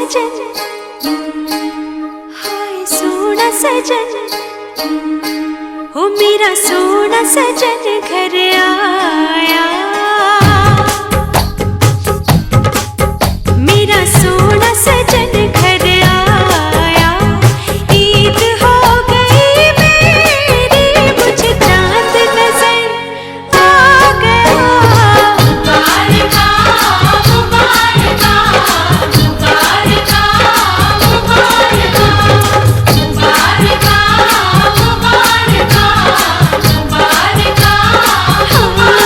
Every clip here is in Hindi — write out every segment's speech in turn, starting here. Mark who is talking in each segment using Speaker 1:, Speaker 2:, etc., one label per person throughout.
Speaker 1: सजन, हाय सोना सजन, हो मेरा सोना सजन घर आया। मेरा सोना सजन घर आया, ईद हो गई मेरी, मुझे चांद नजर आ गया। मुबारका मुबारका मुबारका मुबारका मुबारका मुबारका मुबारका।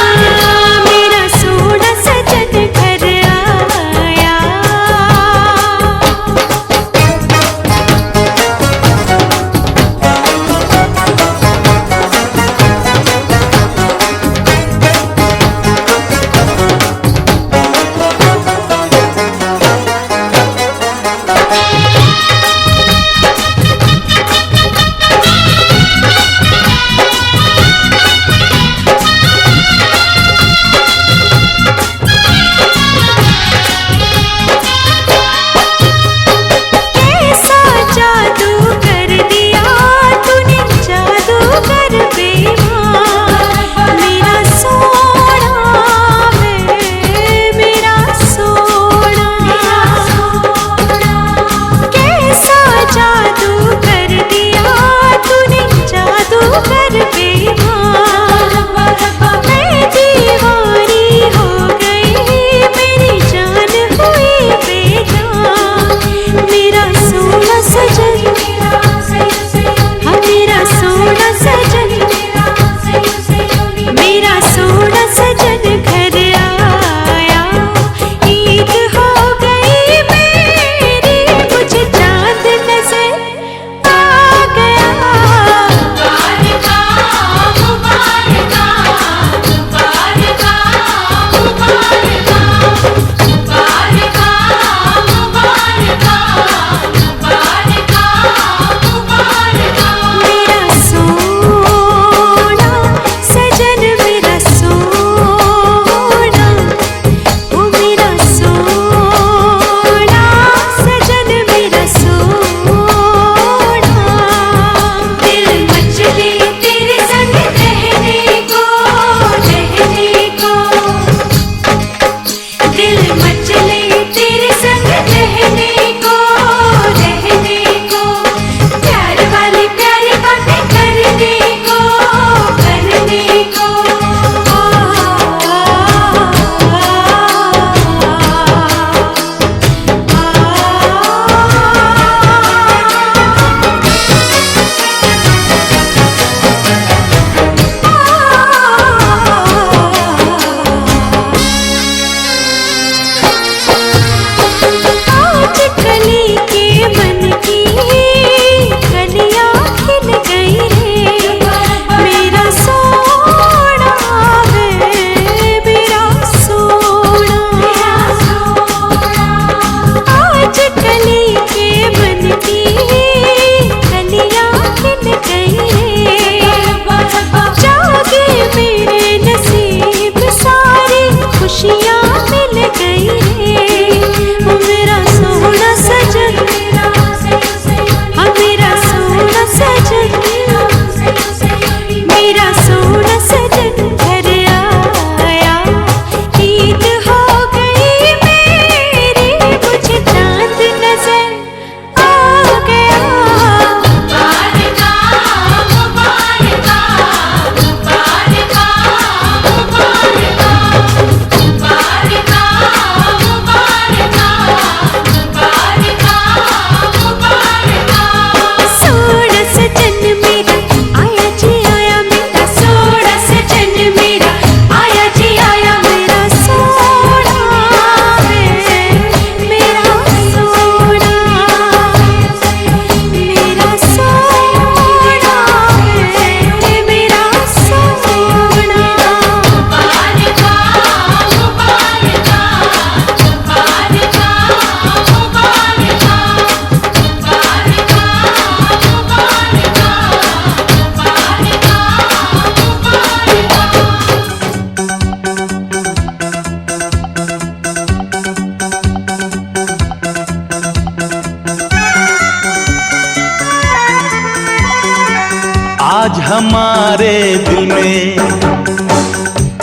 Speaker 2: हमारे दिल में,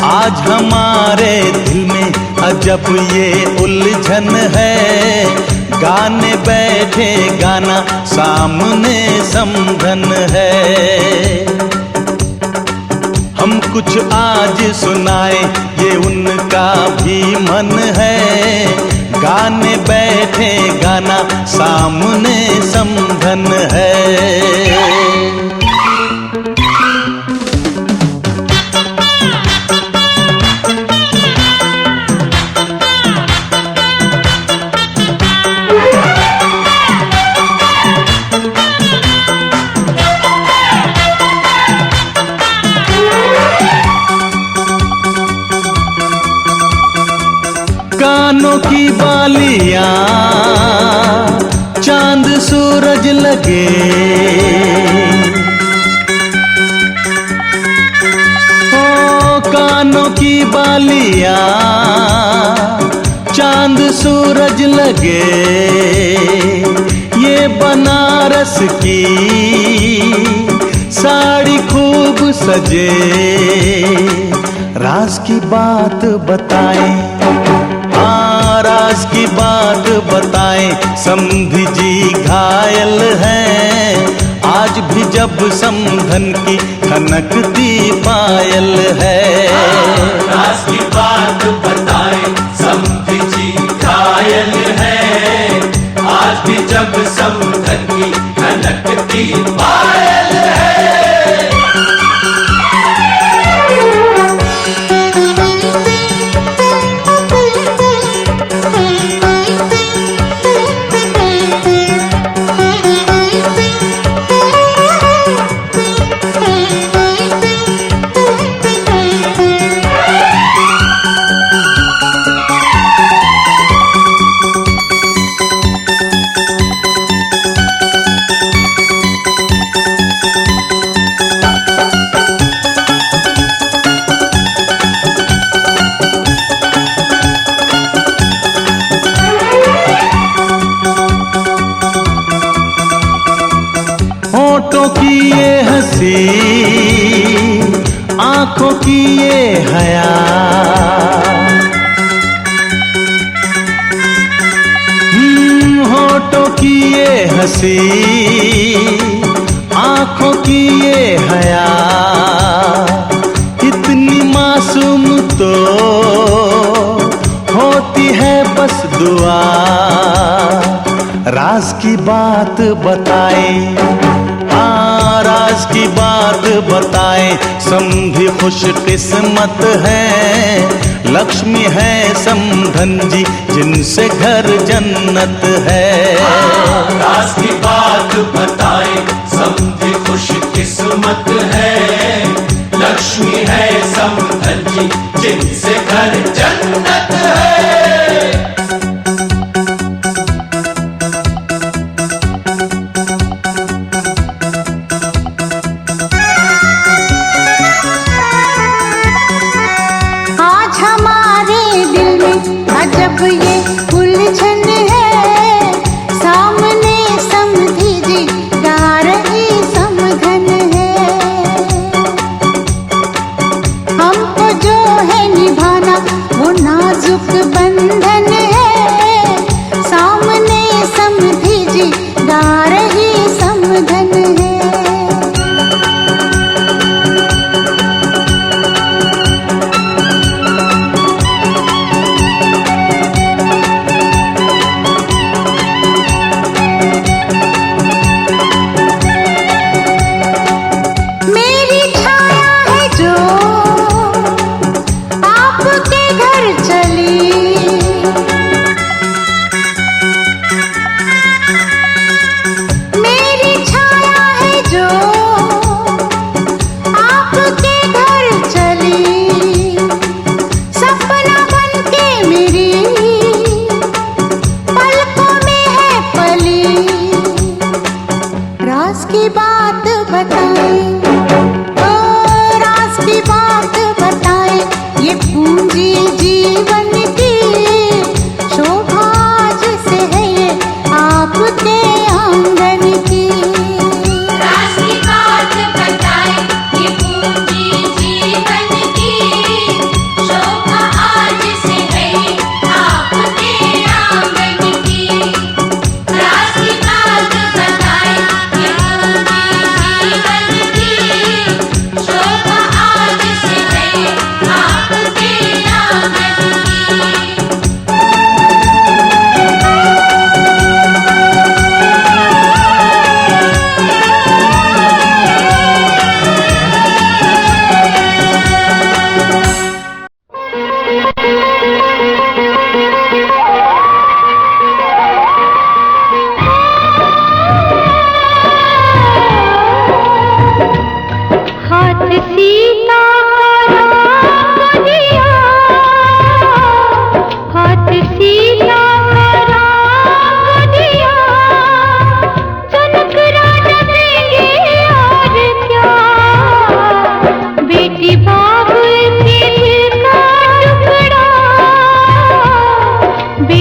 Speaker 2: आज हमारे दिल में अजब ये उलझन है। गाने बैठे गाना सामने समधन है। हम कुछ आज सुनाए ये उनका भी मन है। गाने बैठे गाना सामने समधन है। कानों की बालियां चांद सूरज लगे, ओ कानों की बालियां चांद सूरज लगे। ये बनारस की साड़ी खूब सजे। राज की बात बताएं, राज की बात बताएं, समधी जी घायल हैं। आज भी जब समधन की खनकती पायल है।
Speaker 3: राज की बात बताएं, समधी जी घायल हैं। आज भी जब समधन की खनकती पायल है।
Speaker 2: होठों की ये हंसी, आंखों की ये हया, होठों की ये हंसी, आंखों की ये हया। इतनी मासूम तो होती है बस दुआ। राज की बात बताएं, राज की बात बताएं, समधी खुश किस्मत है। लक्ष्मी है समधन जी जिनसे घर जन्नत है।
Speaker 3: राज की बात बताएं, समधी खुश किस्मत है। लक्ष्मी है समधन जी जिनसे घर जन्नत है।
Speaker 1: जब ये उलझन है, सामने समधी जी गा रही समधन है। हमको जो है निभाना वो नाजुक बंधन है। सामने समधी जी गा रही समधन है।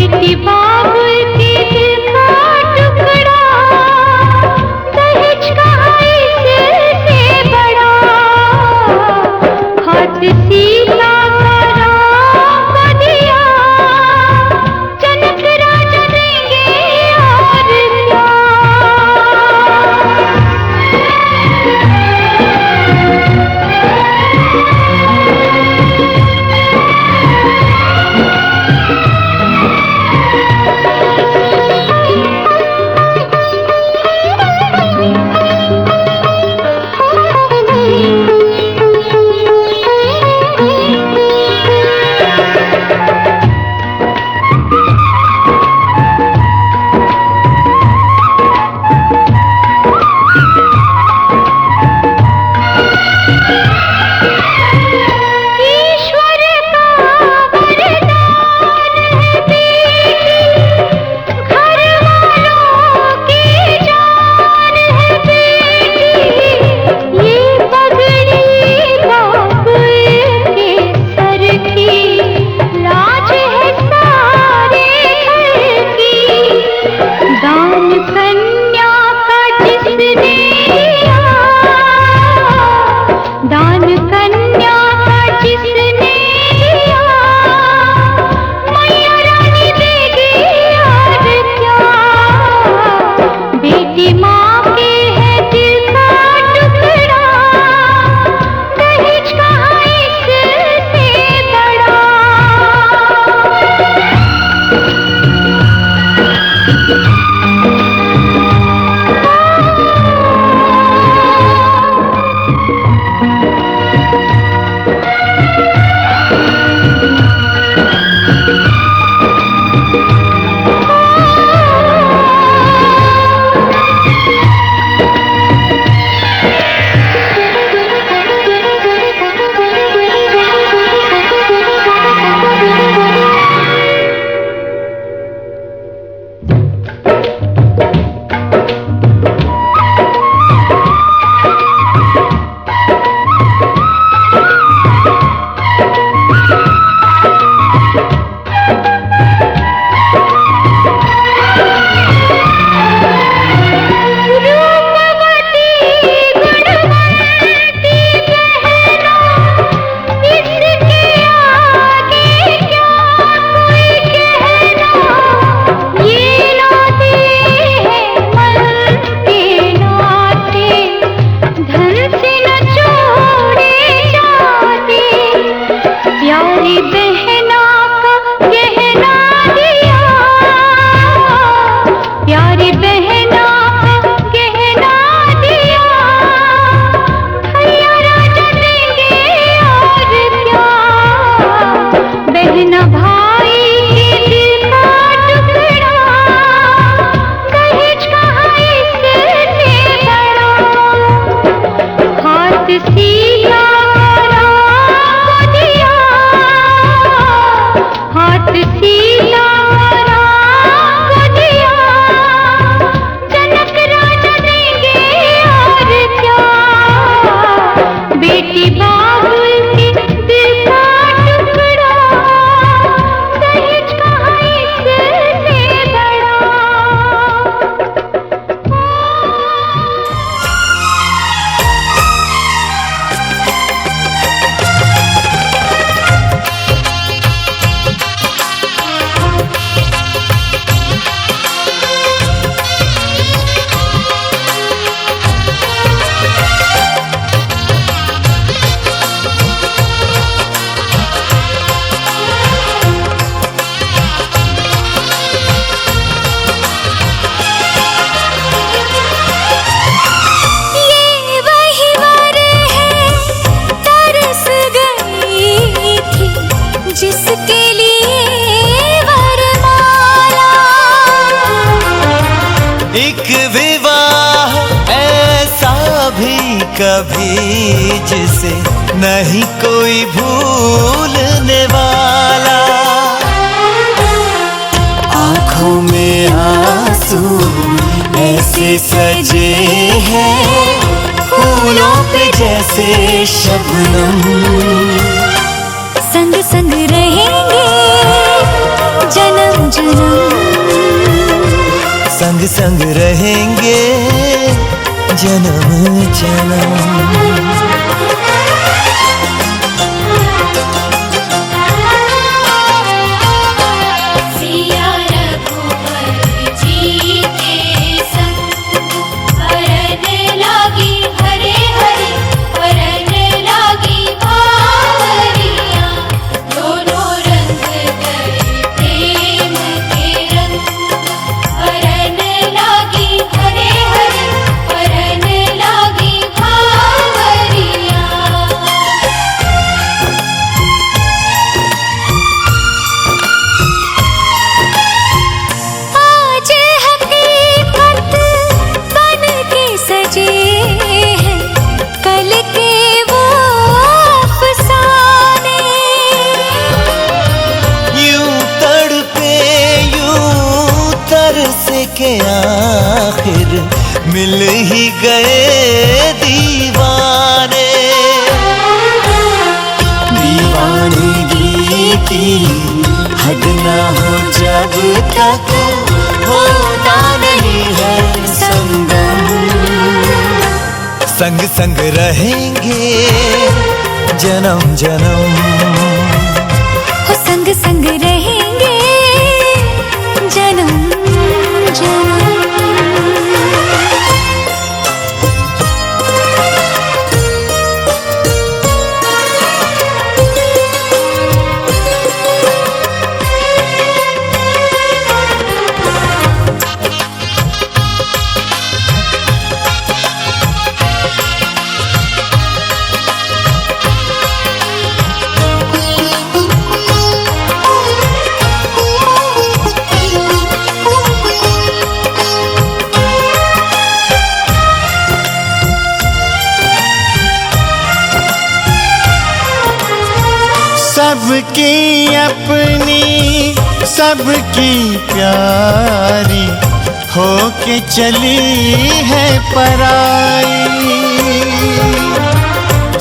Speaker 1: बेटी बाबुल के दिल का टुकड़ा, दहेज कहाँ इससे बड़ा। हाथ सीता का राम को दिया, जनक राजा देंगे और क्या।
Speaker 4: कभी जिसे नहीं कोई भूलने वाला। आंखों में आंसू ऐसे सजे हैं फूलों पे जैसे शबनम।
Speaker 1: संग संग रहेंगे जन्म जन्म
Speaker 4: संग संग रहेंगे जन्म जन्म।
Speaker 1: सिया रघुवर जी के संग हरन लागी हरे हरे हरन लागी बावरिया। दोनों रंग गए प्रेम के रंग हरन लागी हरे हरे हरन लागी बावरिया। आज हकीकत बन के सजे हैं कल के वो अफसाने।
Speaker 4: यूं तड़पे यूं तरसे के आखिर मिल ही गए दीवाने। दीवानगी की हद ना हो जब तक होता नहीं है संगम। संग संग रहेंगे जन्म जन्म।
Speaker 1: हो संग संग रहेंगे जन्म जन्म।
Speaker 2: सबकी अपनी सबकी प्यारी होके चली है पराई।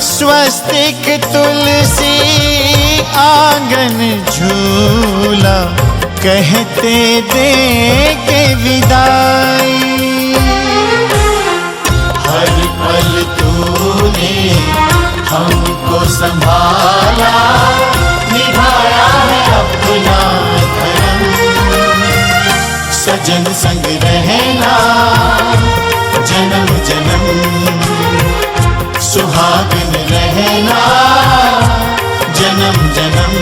Speaker 2: स्वस्तिक तुलसी आंगन झूला कहते देंगे विदाई। हर पल तूने हमको संभाला निभाया है अपना धर्म। सजन संग रहना जन्म जन्म। सुहागन रहना जन्म जन्म।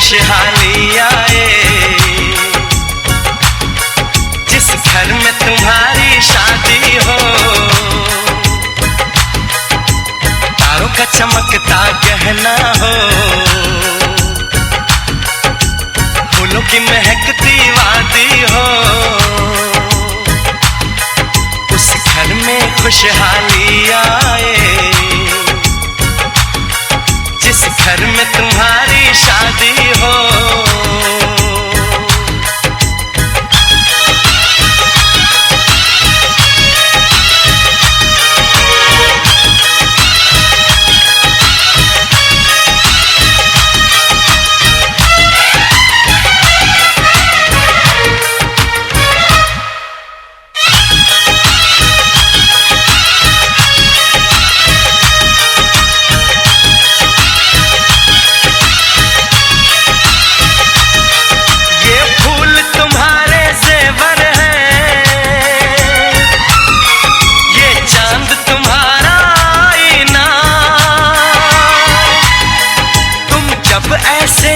Speaker 4: खुशहाली आए। जिस घर में तुम्हारी शादी हो, तारों का चमकता गहना हो, फूलों की महकती वादी हो, उस घर में खुशहाली आए। जिस घर में तुम्हारी शादी हो,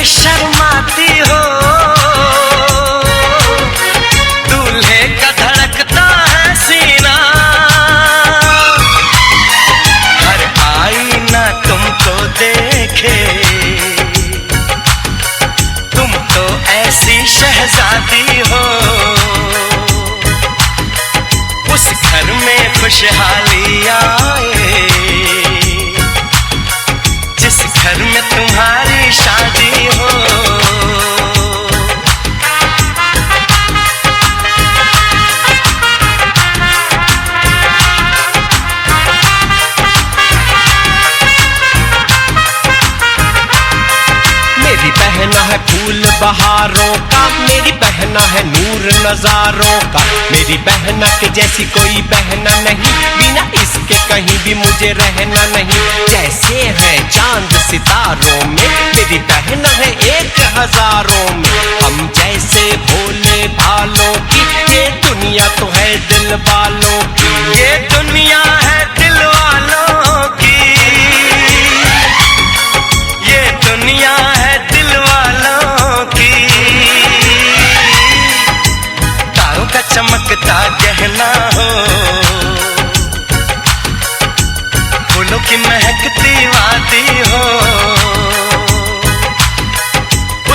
Speaker 4: शर्माती हो, दूल्हे का धड़कता है सीना, हर आईना तुमको देखे, तुम तो ऐसी शहजादी हो। उस घर में खुशहाली आए, जिस घर में तुम्हारी शादी हो। मेरी बहना है फूल बहारों का, मेरी बहना है नूर नजारों का, मेरी बहना के जैसी कोई बहना नहीं, बिना इसके कहीं भी मुझे रहना नहीं। जैसे है चांद सितारों में, मेरी बहना है एक हजारों में, हम जैसे भोले भालों की, ये दुनिया तो है दिल वालों की, ये दुनिया है दिल वालों की, ये दुनिया है दिल वालों की। तारों का चमकता गहना हो, फूलों की महकती वादी हो,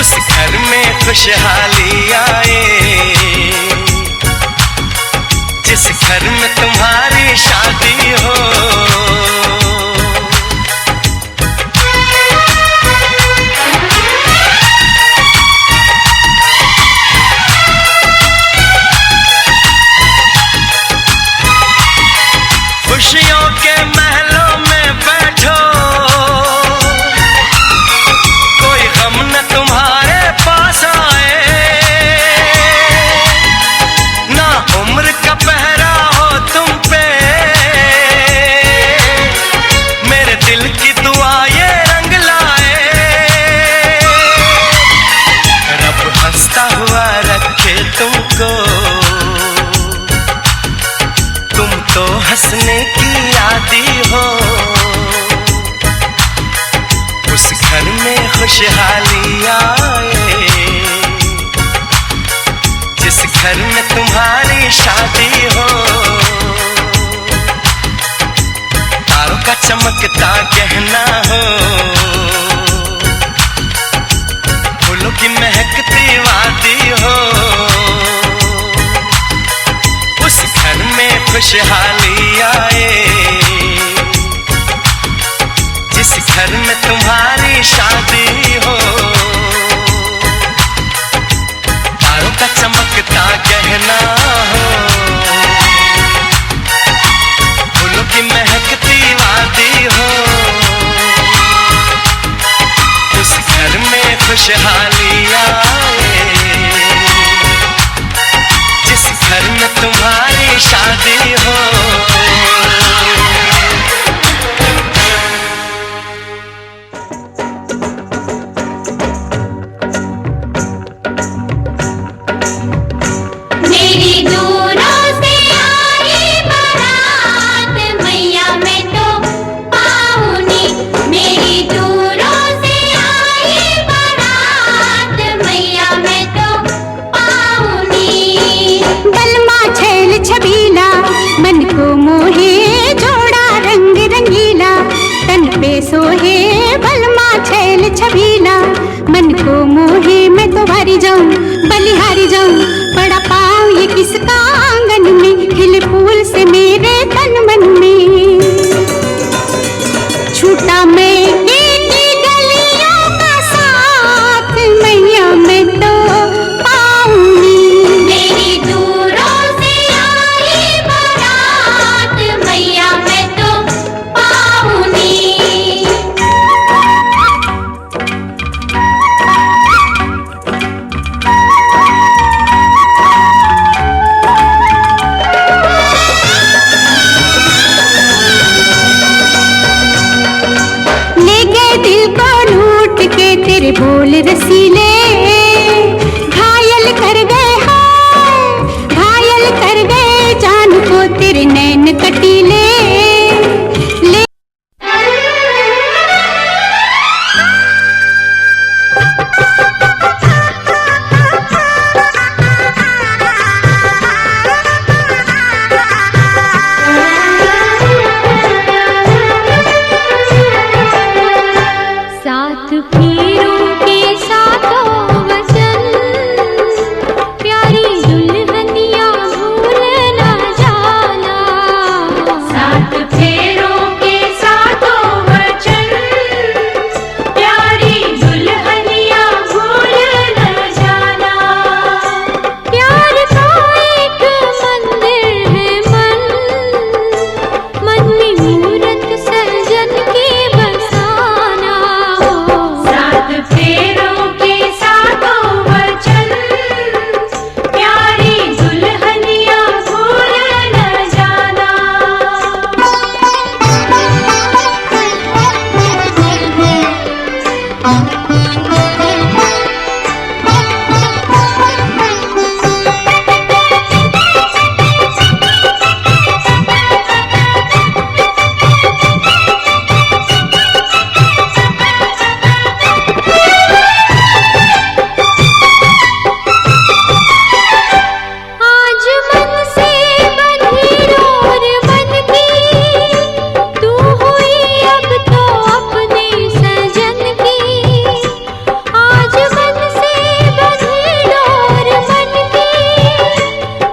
Speaker 4: उस घर में खुशहाली आए। जिस घर में तुम्हारी शादी हो। खुशियों के महलों में बैठो, कोई गम न तुम्हारे पास आए, ना उम्र का पहरा हो तुम पे, मेरे दिल की दुआ ये रंग लाए। रब हंसता हुआ रखे तुमको, तुम तो हंसने की आदी हो। उस घर में खुशहाली आए, जिस घर में तुम्हारी शादी हो। तारों का चमकता गहना हो, फूलों की महकती वादी हो, उस घर में खुशहाली आए। जिस घर में तुम्हारी शादी हो। तारों का चमकता गहना हो, फूलों की महकती वादी हो, उस घर में खुशहाली आए। जिस घर में तुम्हारी शादी हो।
Speaker 1: मेरी दूरों से आई बारात, मैया मैं तो पाऊनी। मेरी दूरों से आई बारात, जाऊं बलिहारी जाऊं, पड़ा पाऊं ये किसका आंगन में, खिले फूल से मेरे तन मन में। छूटा मैं की गलियों का साथ, मैया मैं तो पाऊंगी।
Speaker 5: मेरी दूरों से आई बारात, मैया मैं तो पाऊंगी।
Speaker 1: ले गए दिल को लूट के तेरे बोल रसीले, घायल कर गए हाय, घायल कर गए जान को तेरे नैन कटीले। ले साथ फेरों के साथों वचन, प्यारी दुल्हनिया भूल ना जाना।
Speaker 5: साथ फेरों के साथों वचन, प्यारी दुल्हनिया भूल न जाना।
Speaker 1: प्यार का एक मंदिर है मन, मन में मूरत सजन के बसाना।
Speaker 5: साथ फेरों के साथों वचन, प्यारी दुल्हनिया भूल न जाना।
Speaker 1: आज मन से बंधी डोर बन की, तू हुई अब तो अपने सजन की। आज मन से बंधी डोर बन की,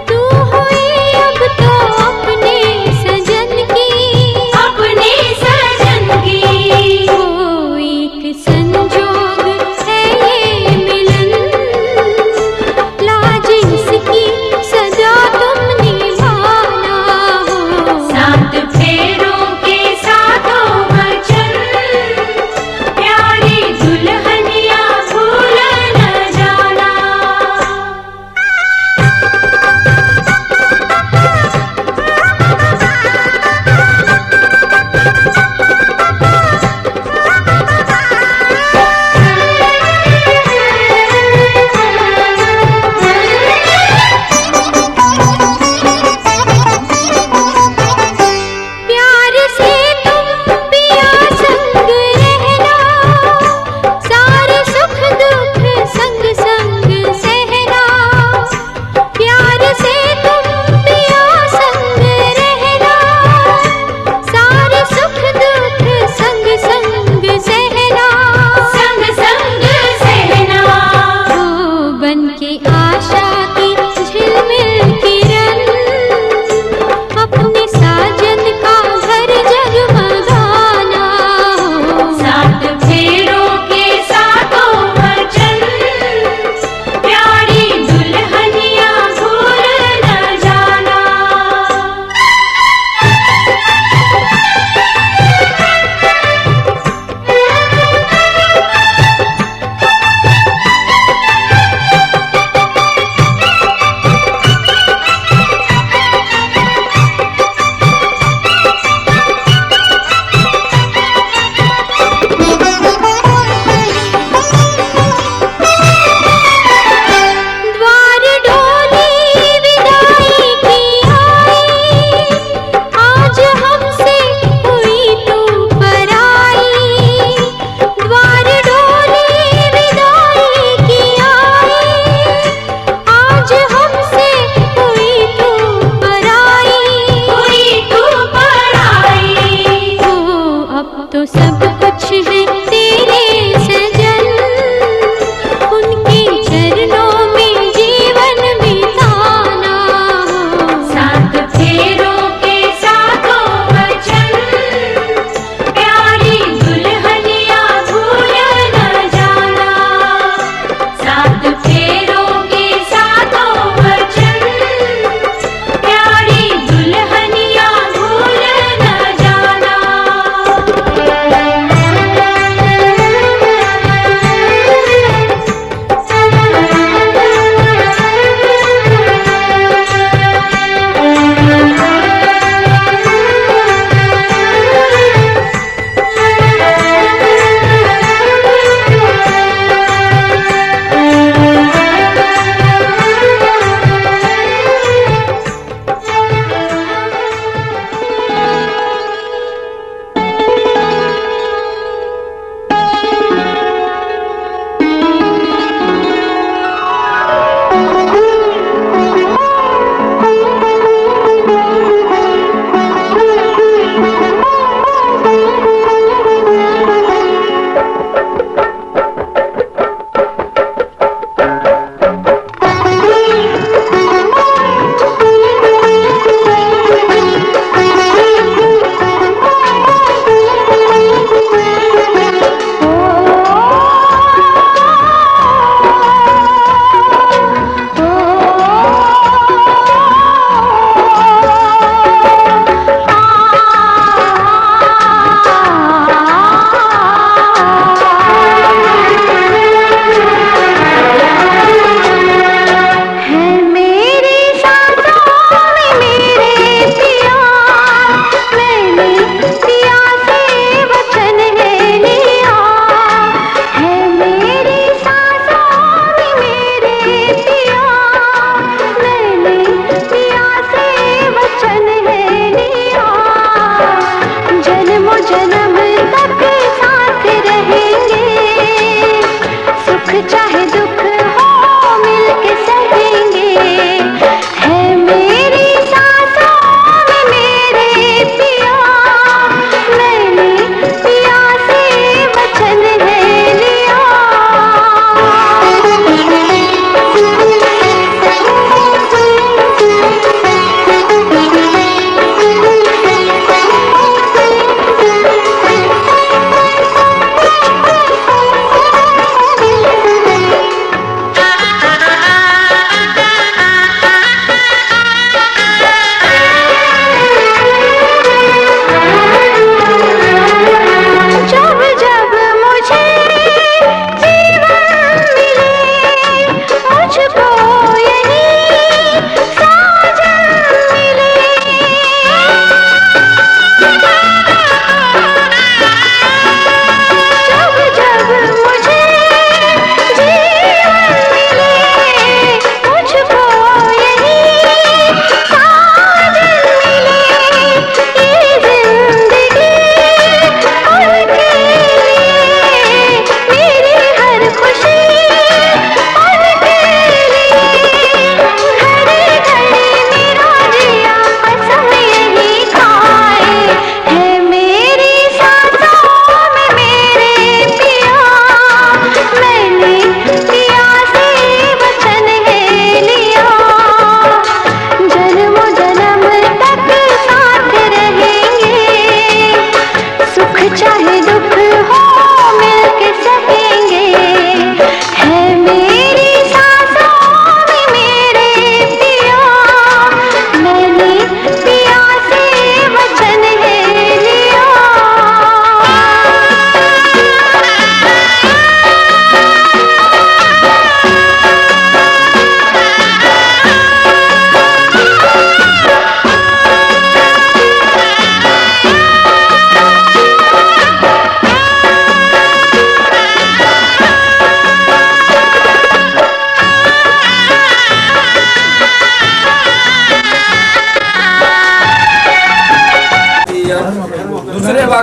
Speaker 1: तू हुई अब तो अपने सजन की।
Speaker 5: अपने सजन की
Speaker 1: ओ एक संजोग है ये मिलन, लाज इसकी सजा तुम निभाना हो।
Speaker 5: साथ फेरों के साथों वचन, प्यारी दुल्हनिया भूल न जाना।
Speaker 1: प्यार से तुम पिया संग रहना, सारे सुख दुख संग संग सहना। प्यार से तुम पिया संग रहना, सारे सुख दुख संग संग सहना।
Speaker 5: संग संग सहना।
Speaker 1: ओ बन के आशा की झिलमिल किरण, अपने साजन का घर जगमगाना हो।
Speaker 5: साथ फेरों के साथों वचन, प्यारी दुल्हनिया भूल न जाना।
Speaker 1: द्वार डोली विदाई की आई, आज हमसे हुई तू पराई। द्वार डोली विदाई की आई, आज हमसे हुई तू पराई।
Speaker 5: हुई तू पराई।
Speaker 1: ओ अब तो सब कुछ है तेरे सजन, उनके चरणों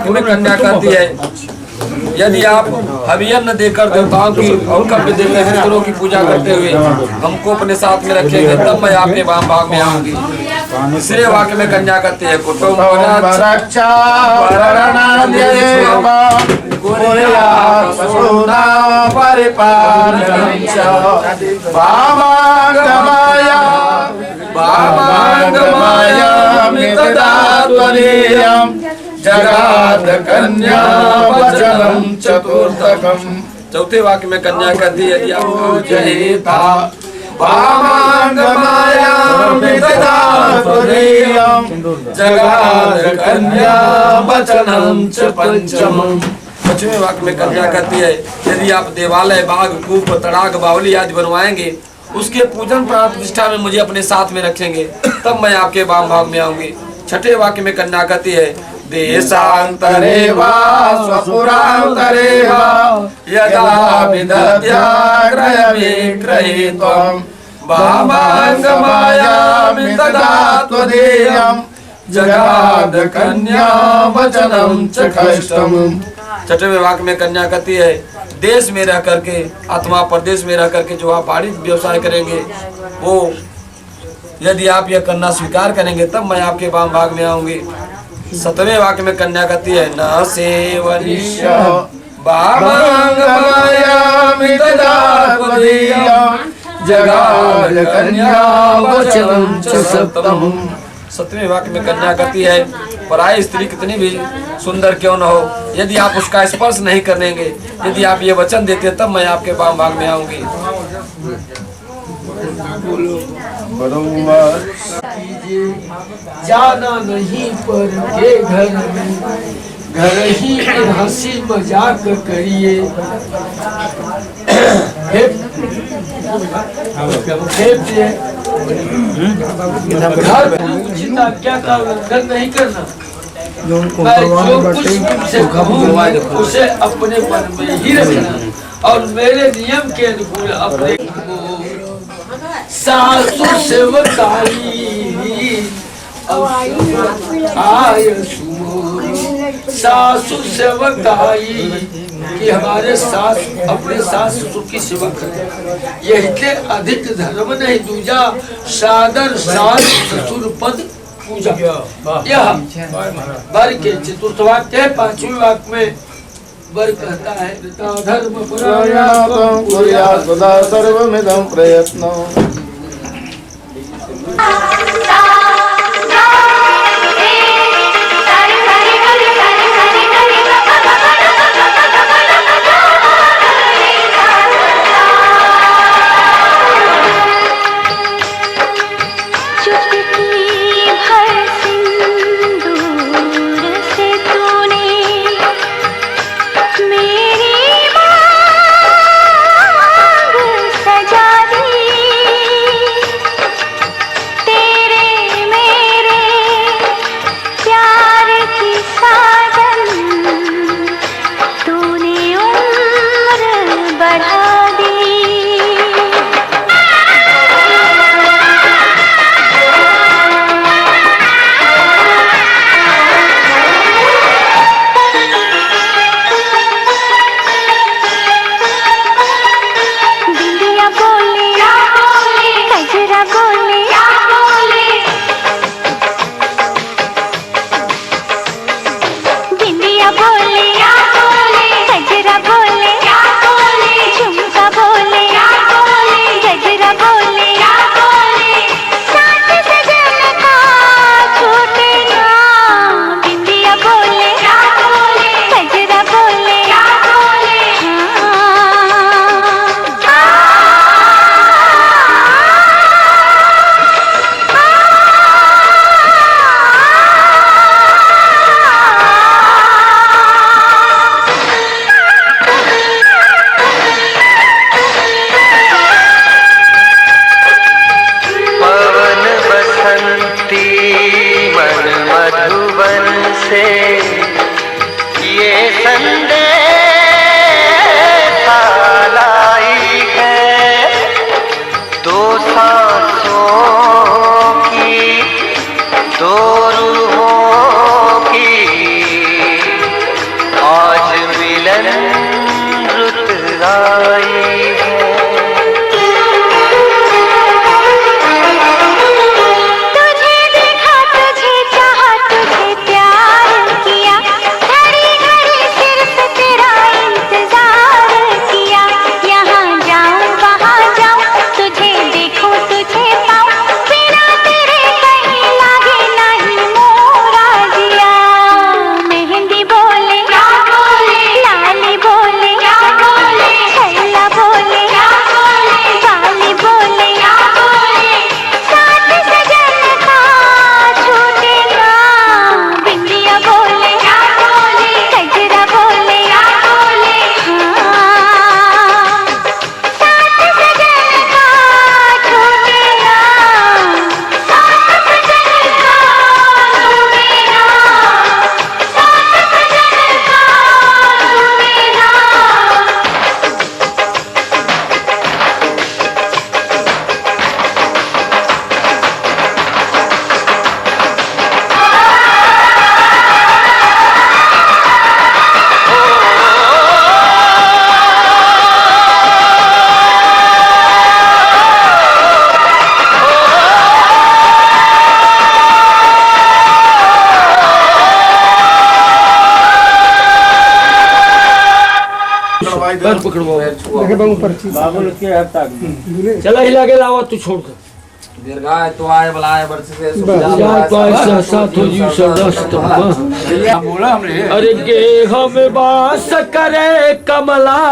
Speaker 6: वाक्य में कन्या कहती है, यदि आप हवियन्न देकर देवताओं की और कब्य देकर पितरों की पूजा करते हुए हमको अपने साथ में रखेंगे तब मैं आपके वाम भाग में आऊंगी। तीसरे वाक्य में कन्या कहती है, कुटुंब
Speaker 2: रक्षा जगाद कन्या वचनम चतुर्थकम।
Speaker 6: चौथे वाक्य में कन्या कहती है, यदि आप
Speaker 2: जहिता वामांग मायाम ददात त्वदीयम जगाद कन्या वचनम च पंचमम।
Speaker 6: पांचवें वाक्य में कन्या कहती है, यदि आप देवालय, बाग, कूप, तड़ाग, बावली आदि बनवाएंगे, उसके पूजन प्राण प्रतिष्ठा में मुझे अपने साथ में रखेंगे तब मैं आपके वाम भाग में आऊंगी। छठे वाक्य में कन्या कहती है,
Speaker 2: देशांतरे वा स्वपुरांतरे वा यदा विदध्याग्रयमेग्रहीत्वं वामांगमायामि तदा त्वदीयं जगाद कन्या वचनम च कष्टम्।
Speaker 6: छठवें वाक्य में कन्या कहती है, देश में रह करके अथवा प्रदेश में रह करके जो आप वाणिज्य व्यवसाय करेंगे, वो यदि आप यह करना स्वीकार करेंगे तब मैं आपके वाम भाग में आऊंगी। सतवें वाक्य में कन्या कहती है, न सेवनिष्य
Speaker 2: वामांगमायामि तदा त्वदीयं जगाद कन्या वचनम च सप्तमम्।
Speaker 6: सतवें वाक्य में कन्या कहती है, पराई स्त्री कितनी भी सुंदर क्यों न हो, यदि आप उसका स्पर्श नहीं करेंगे, यदि आप ये वचन देते तब मैं आपके वाम भाग में आऊंगी।
Speaker 7: जाना नहीं पर के घर में, घर ही में हंसी मजाक करिए। घर चिंता क्या का उल्लंघन नहीं करना। मैं जो कुछ तुमसे कहूँ उसे अपने मन में ही रखना और मेरे नियम के अनुकूल अपने सासु सेवकाई आय सासु सेवकाई कि हमारे सास अपने सास ससुर की सेवा करें, यही के अधिक धर्म नहीं दूजा। सादर सास ससुर पद पूजा। यह वर के चतुर्थ वाक्य है। पांचवें वाक्य में वर कहता है, धर्म
Speaker 2: सदा सर्वमिदं प्रयत्नो।
Speaker 7: पैर पकड़वाओ। चला हिला के लावा तू छोड़ कर।
Speaker 6: दीर्घाय तो आय बलाय वर्ष से
Speaker 7: या तो ऐसा साथ हो जीव सदस्त
Speaker 2: बोला हमने
Speaker 7: अरे गेह में वास करे कमला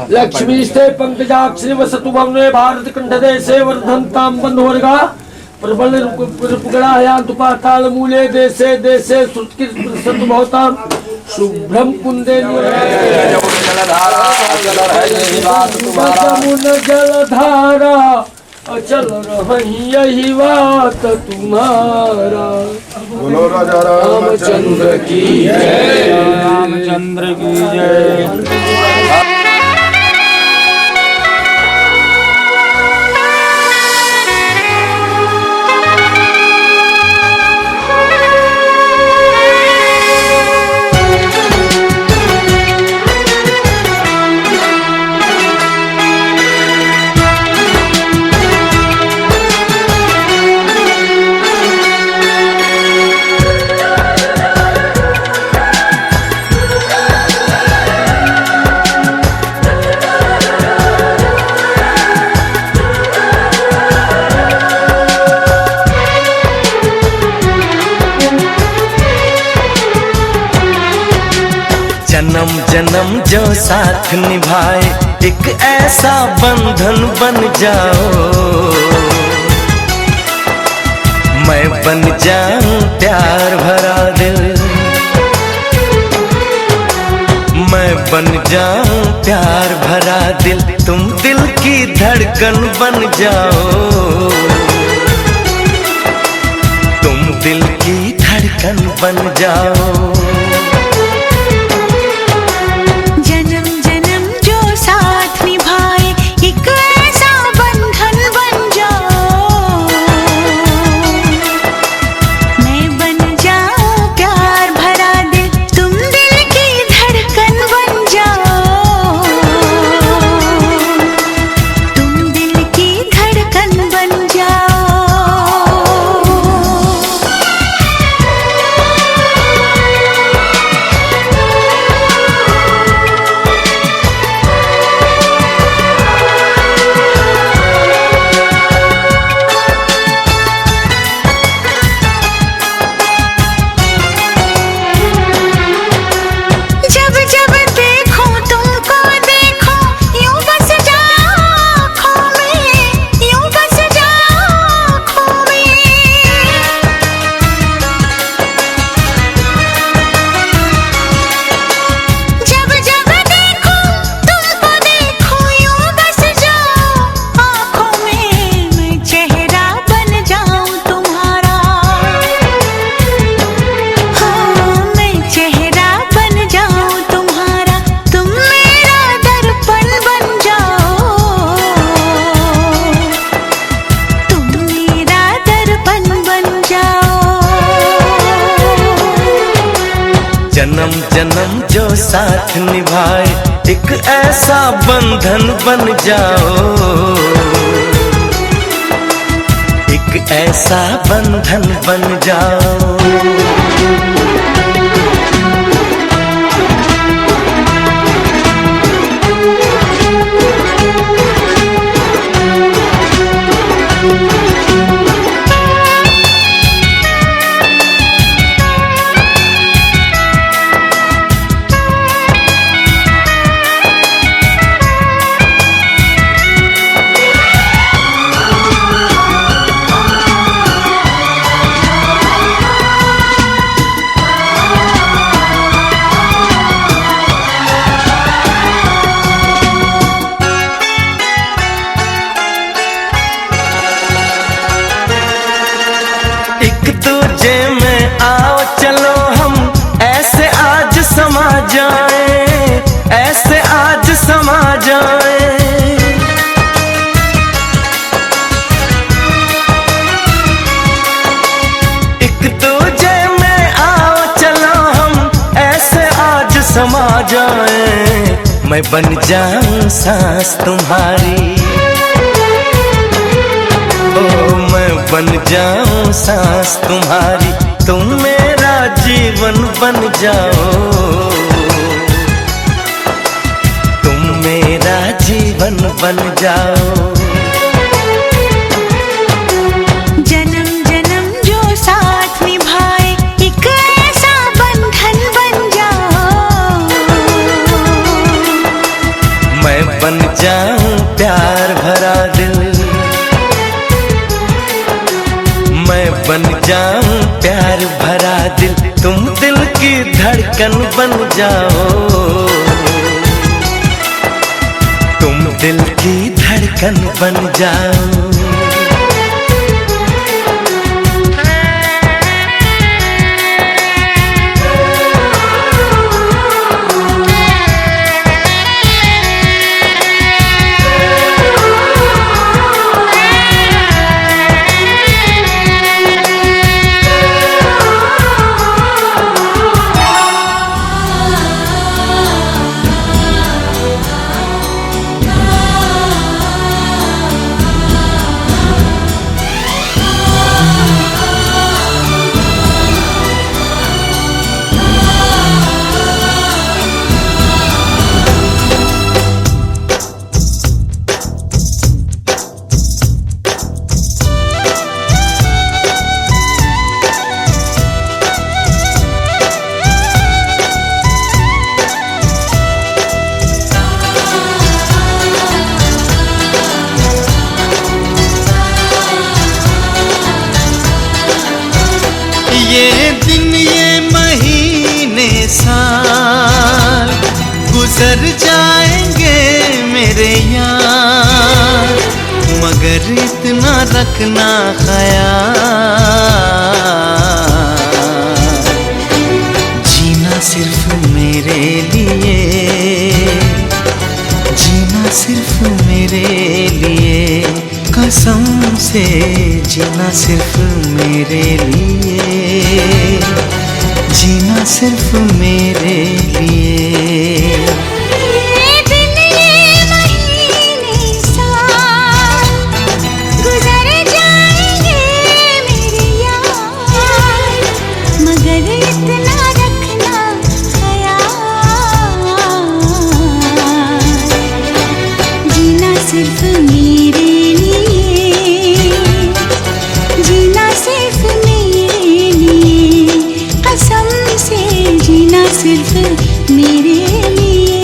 Speaker 7: लक्ष्मी स्ते पंकजाक्षरी वसतु भवने भारत कंठदे से वर्धनताम बंधुवर्गा प्रबल रूपगणा पाताल मूले देशे देशे सुकृत भवताम शुभ्रम कुंदे जलधारा अचल रही यही बात तुम्हारा।
Speaker 2: बोलो राजा
Speaker 7: रामचंद्र की जय।
Speaker 2: रामचंद्र की जय।
Speaker 4: जन्म जन्म जो साथ निभाए एक ऐसा बंधन बन जाओ, मैं बन जाऊं प्यार भरा दिल, मैं बन जाऊं प्यार भरा दिल, तुम दिल की धड़कन बन जाओ, तुम दिल की धड़कन बन जाओ। जन्म जन्म जो साथ निभाए एक ऐसा बंधन बन जाओ, एक ऐसा बंधन बन जाओ। दूजे में आओ चलो हम ऐसे आज समा जाए, ऐसे आज समा जाए। एक दूजे में आओ चलो हम ऐसे आज समा जाए, मैं बन जाऊं सांस तुम्हारी, ओ मैं बन जाऊं सांस तुम्हारी, तुम मेरा जीवन बन जाओ, तुम मेरा जीवन बन जाओ।
Speaker 1: जन्म जन्म जो साथ निभाए एक ऐसा बंधन बन जाओ,
Speaker 4: मैं बन जाऊं प्यार भरा दिल, मैं बन जाऊं प्यार भरा दिल, तुम दिल की धड़कन बन जाओ, तुम दिल की धड़कन बन जाओ। ये दिन ये महीने साल गुजर जाएंगे मेरे यार, मगर इतना रखना ख्याल, जीना सिर्फ मेरे लिए, जीना सिर्फ मेरे लिए, कसम से जीना सिर्फ मेरे लिए, जीना सिर्फ मेरे लिए।
Speaker 1: ये दिन ये महीने साल गुजर जाएंगे मेरे यार, मगर इतना रखना ख्याल, जीना सिर्फ मेरे लिए, जीना सिर्फ मेरे लिए, कसम से जीना सिर्फ मेरे लिए,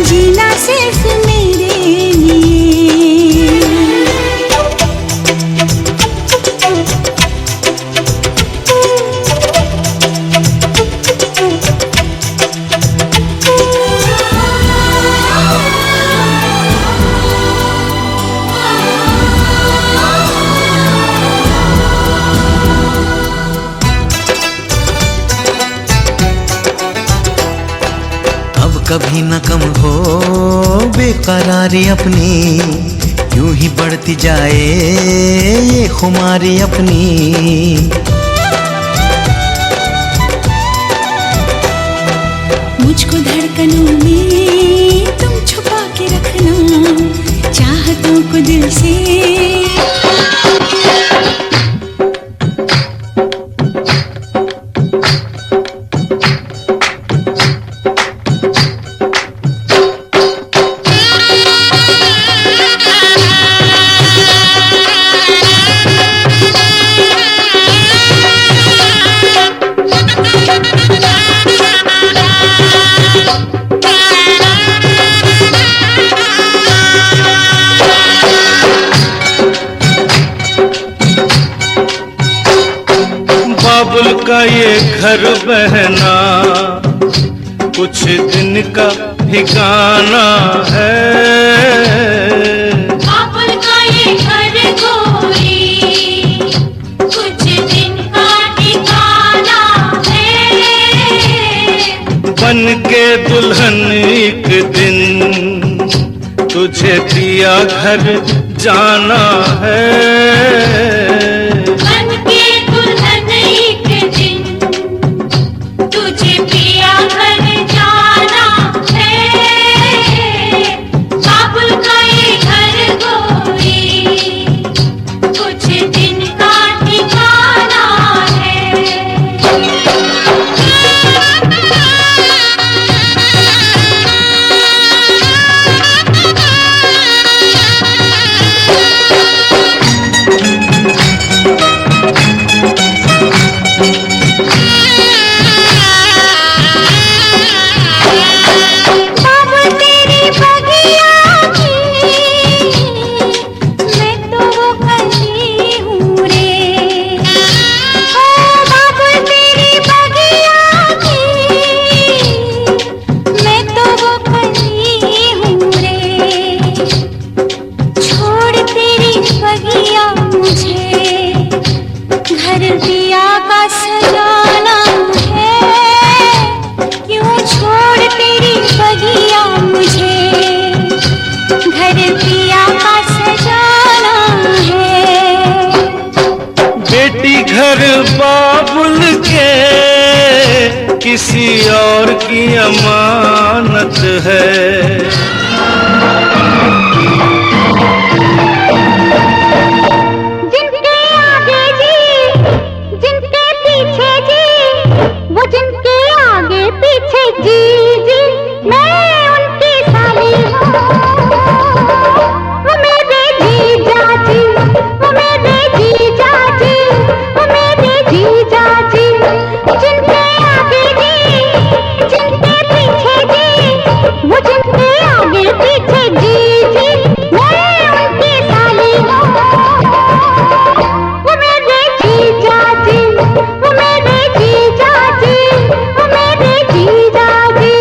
Speaker 1: जीना सिर्फ मेरे लिए।
Speaker 4: अब कभी न कम हो बेकरारी अपनी, यूं ही बढ़ती जाए ये खुमारी अपनी।
Speaker 1: मुझको धड़कनों में तुम छुपा के रखना, चाहतों को दिल से
Speaker 8: बाबुल का ये घर बहना कुछ दिन का ठिकाना है,
Speaker 5: बाबुल का ये घर गोरी कुछ दिन का ठिकाना है,
Speaker 8: बन के दुल्हन एक दिन तुझे पिया घर जाना है,
Speaker 5: बन के दुल्हन एक दिन तुझे पिया घर जाना है।
Speaker 8: किसी और की अमानत है।
Speaker 1: जिनके आगे जी, जिनके पीछे जी, वो जिनके आगे पीछे जी जी, मैं उनकी साली हूँ। वो मेरे जीजा जी, वो मेरे जीजा जी, वो मेरे जीजा जी। जिनके आगे जी, जिनके पीछे जी, वो जिनके आगे पीछे जी जी, मैं उनकी साली हूँ। वो मेरे जीजा जी, वो मेरे जीजा जी, वो मेरे जीजा जी।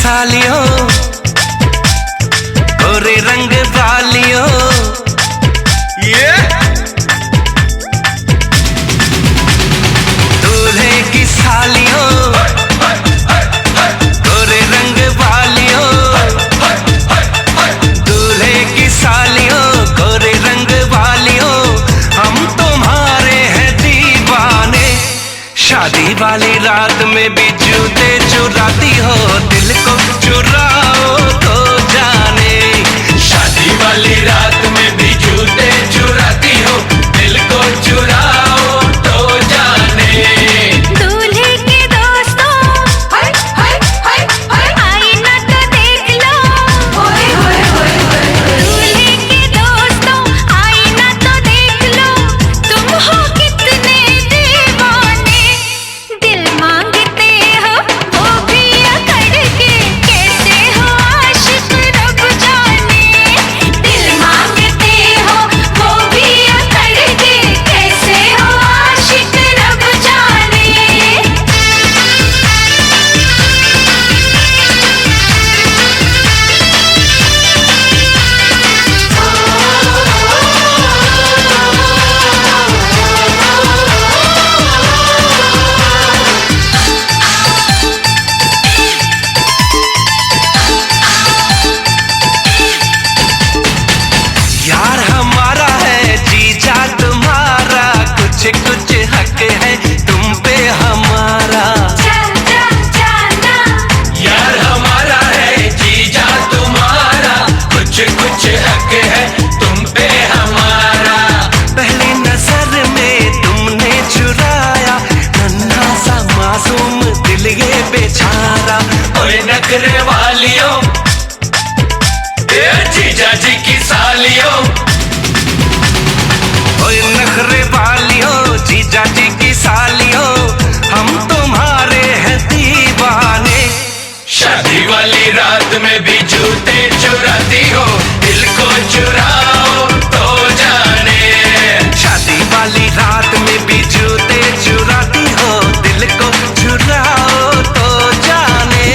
Speaker 4: सालियों गोरे रंग वालियों ये दूल्हे की सालियों गोरे रंग वालियों दूल्हे की सालियों गोरे रंग वालियों हम तुम्हारे हैं दीवाने। शादी वाली रात में भी जूते चुराती हो दिल को चुराओ तो जाने। शादी वाली रात में भी जूते चुराती हो दिल को चुराओ तो जाने।
Speaker 5: दूल्हे के दोस्तों हाय हाय हाय हाय आईना तो देख लो ओए होए होए होए। दूल्हे के दोस्तों आईना तो देख लो तुम हो कितने दीवाने। दिल मांगते हो वो भी अकड़ के कैसे हो आशिक रब जाने। दिल मांगते हो वो भी अकड़
Speaker 3: नखरे वालियों, ये जीजा जी की सालियों।
Speaker 4: ओए नखरे वालियों, जीजा जी की सालियों, हम तुम्हारे हैं दीवाने।
Speaker 3: शादी वाली रात में भी जूते चुराती हो, दिल को चुराओ तो जाने।
Speaker 4: शादी वाली रात में भी जूते चुराती हो, दिल को चुराओ तो जाने।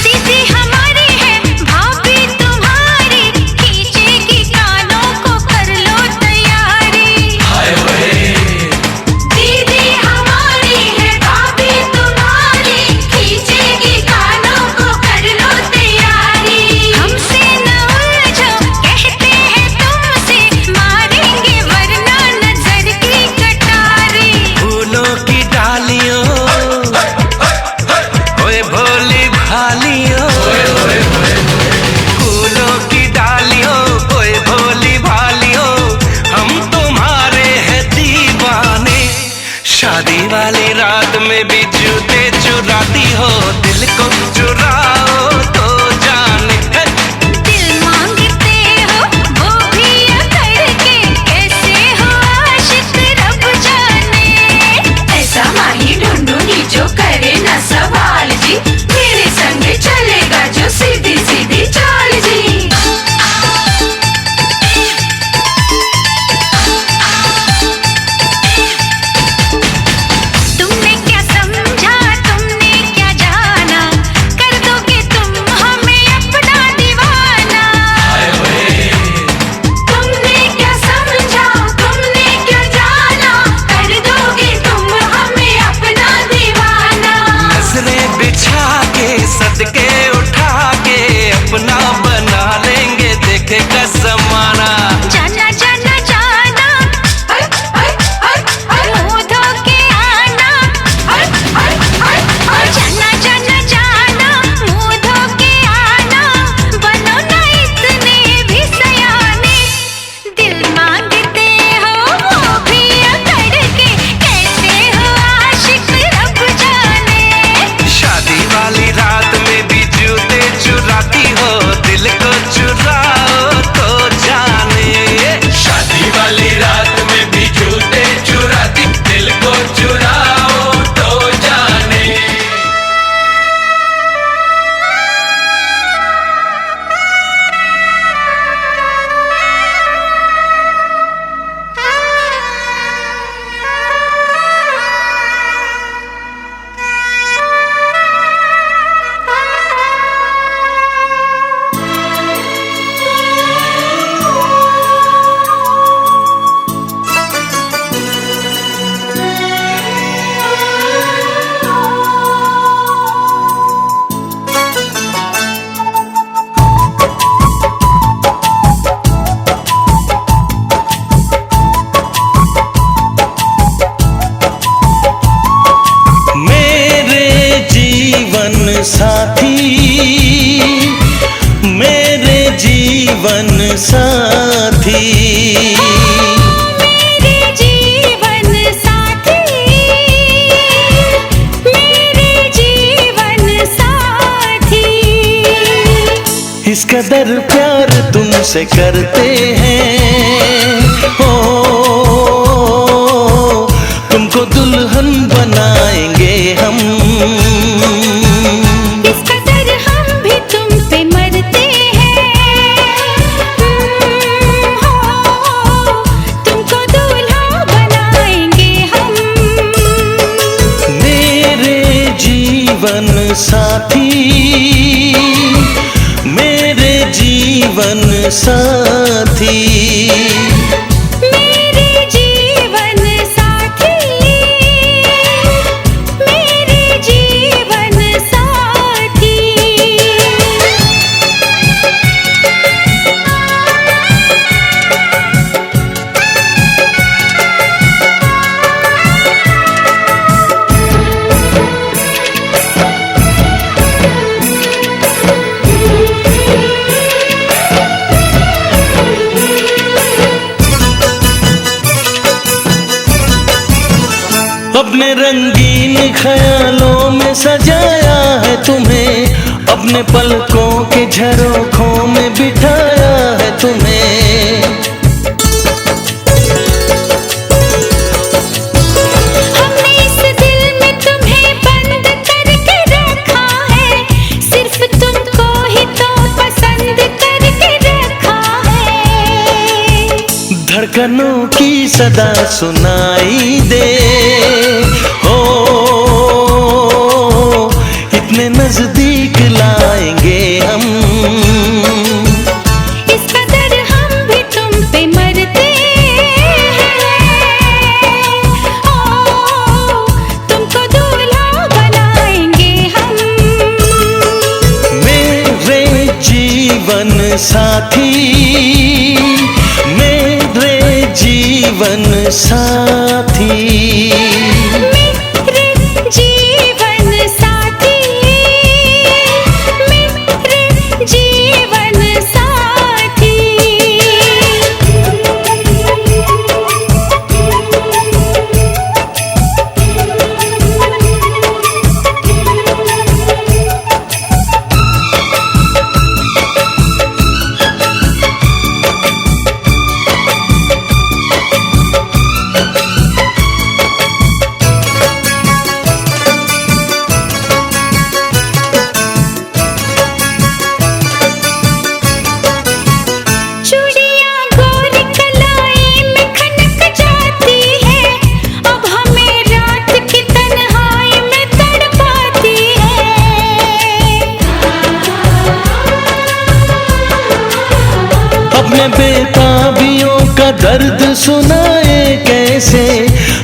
Speaker 5: दीदी हमारी है भाभी तुम्हारी, खींचेगी कानों को कर लो तैयारी।
Speaker 3: हाय वे
Speaker 5: दीदी हमारी है भाभी तुम्हारी, खींचेगी कानों को कर लो तैयारी। हमसे न उलझो कहते हैं तुमसे, मारेंगे वरना नजर की कटारी।
Speaker 4: फूलों की डालियों, ओए भोली भालियों। फूलों की डालियों, ओए भोली भालियों, हम तुम्हारे हैं दीवाने। शादी वाली रात में भी जूते चुराती हो, दिल को चुराओ तो जाने।
Speaker 5: दिल मांगते हो वो भी करके, कैसे हो आशिक रब जाने। ऐसा माही ढूंढूंगी जो करे ना सवाल जी, मेरे संग चलेगा जो सीधी सीधी चाल जी। तुमने क्या समझा, तुमने क्या जाना, कर दोगे तुम हमें अपना दीवाना। तुमने क्या समझा, तुमने क्या जाना, कर दोगे तुम हमें अपना दीवाना।
Speaker 4: नजरें बिछा के सदके उठा के अपना बना लेंगे, देखेगा जमाना।
Speaker 5: जाना जाना जाना, मुंह धो के आना। जाना जाना जाना, मुंह धो के आना, बनो ना इतने भी सयाने। दिल मांगते हो वो भी करके, कैसे हो आशिक रब जाने।
Speaker 4: शादी वाली रात में भी जूते चुराती हो, दिल को चुराओ तो जाने।
Speaker 3: शादी वाली रात में भी जूते चुराती, दिल को चुराओ तो जाने।
Speaker 8: मेरे जीवन साथी, मेरे जीवन साथी।
Speaker 5: मेरे जीवन साथी, मेरे जीवन साथी।
Speaker 8: इस कदर प्यार तुमसे करते हैं, हो तुमको दुल्हन बनाएंगे हम।
Speaker 5: इस कदर हम भी तुम पे मरते हैं, हो तुमको दूल्हा बनाएंगे हम।
Speaker 8: मेरे जीवन साथी, मेरे जीवन साथी।
Speaker 5: मेरे जीवन साथी, मेरे जीवन साथी।
Speaker 8: अपने पलकों के झरोखों में बिठाया है तुम्हें।
Speaker 5: हमने इस दिल में तुम्हें बंद करके रखा है, सिर्फ तुमको ही तो पसंद करके रखा है।
Speaker 8: धड़कनों की सदा सुनाई दे, हो इतने नजदीक लाएंगे हम।
Speaker 5: इस कदर हम भी तुम पे मरते हैं, ओ तुमको दूल्हा बनाएंगे हम।
Speaker 8: मेरे जीवन साथी, मेरे जीवन साथी,
Speaker 5: मेरे जीवन साथी, मेरे जीवन साथी। चूड़ियां गोरी कलाई में खनक जाती है, अब हमें रात की तन्हाई में तड़पाती है।
Speaker 8: अपने बेताबियों का दर्द सुनाए कैसे,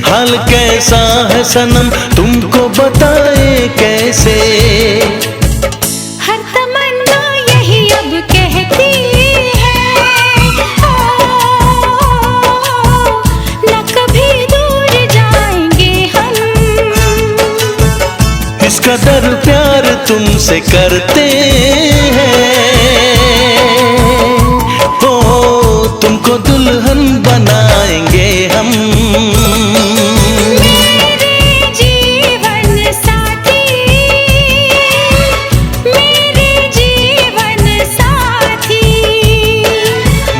Speaker 8: हाल कैसा है सनम तुमको बताए कैसे।
Speaker 5: हर तमन्ना यही अब कहती है, ओ न कभी दूर जाएंगे हम।
Speaker 8: इस कदर प्यार तुमसे करते हैं, हो तुमको दुल्हन बनाएंगे हम।
Speaker 5: मेरे जीवन साथी, मेरे जीवन साथी,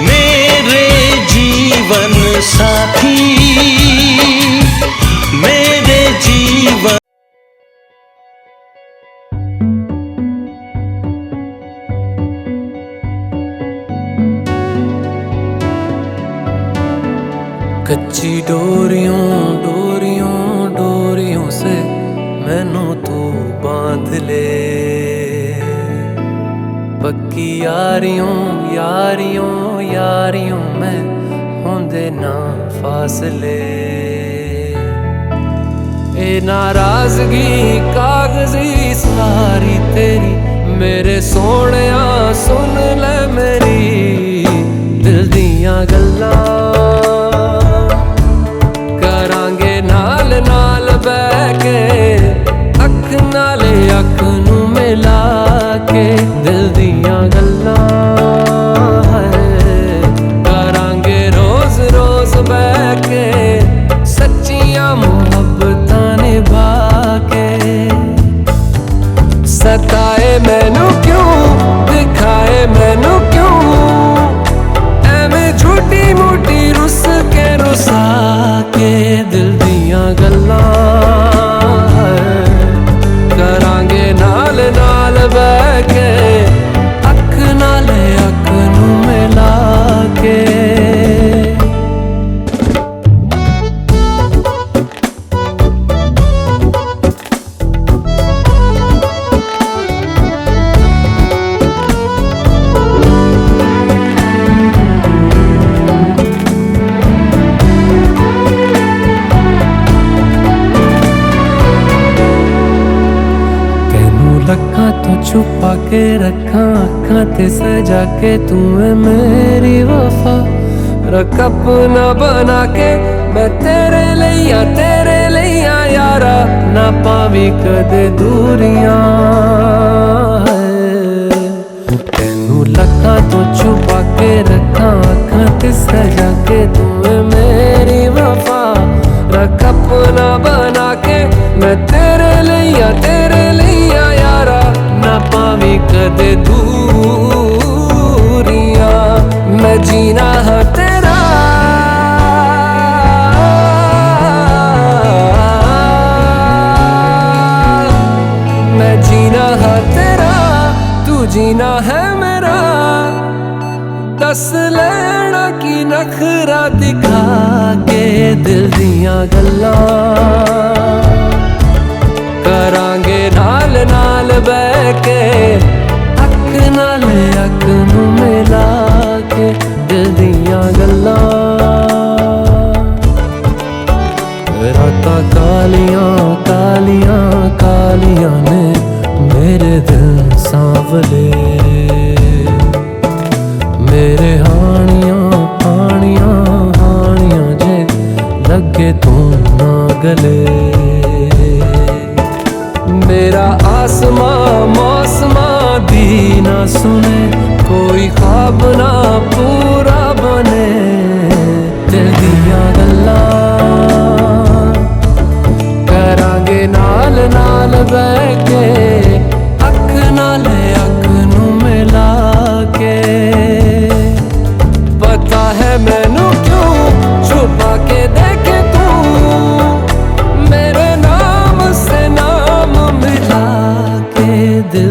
Speaker 8: मेरे जीवन साथी, मेरे जीवन।
Speaker 9: कच्ची डोरियों डोरियों डोरियों से मैनू तू बांध ले, पक्की यारियों यारियों यारियों में होंदे ना फासले। ए नाराजगी कागजी सारी तेरी, मेरे सोहणिया सुन ले मेरी दिल दियां गल्लां। करांगे नाल नाल बैठ के, अख नाले अख नू मिला के दिल दियां गल्लां है। करांगे रोज रोज बैठ के सच्चियां मुहब्बतां निभा के। सताए मैनू क्यों, दिखाए मैनू क्यों, एवें झूठी मूठी रुस के रुसा के दिल दियां गल्लां है। करांगे नाल नाल बैठ के, अख नाले अख नू मिला के। छुपा के रखा अखां ते सजा के, तू है मेरी वफा। रख अपना बना के मैं तेरे लिया यारा, ना पावी कदे दूरियां। तेनू लखा तो छुपा के रखा अखां ते सजा के, तू है मेरी वफा। रख अपना बना के मैं तेरे लिया यारा, ना पावी कर दे दूरियां, मैं जीना है तेरा, मैं जीना है तेरा, तू जीना है मेरा। दस लेना की नखरा दिखा के दिल दियां गल्लां करांगे नाल नाल बह के, अख नाल अख नू मिला के दिल दियां गल्लां। रातां कालियां कालियां कालियां ने मेरे दिल सांवले, मेरे हानियां हानियां हानियां जे लगे तू ना गले। मेरा आसमां मौसमां दी ना सुने, कोई ख्वाब ना पूरा बने। दिल दियां गल्लां करांगे नाल नाल बह के, अख नाल अख नू मिला के। पता है मैनू क्यों छुपा के देखे तू, मेरे नाम से नाम मिला के दिल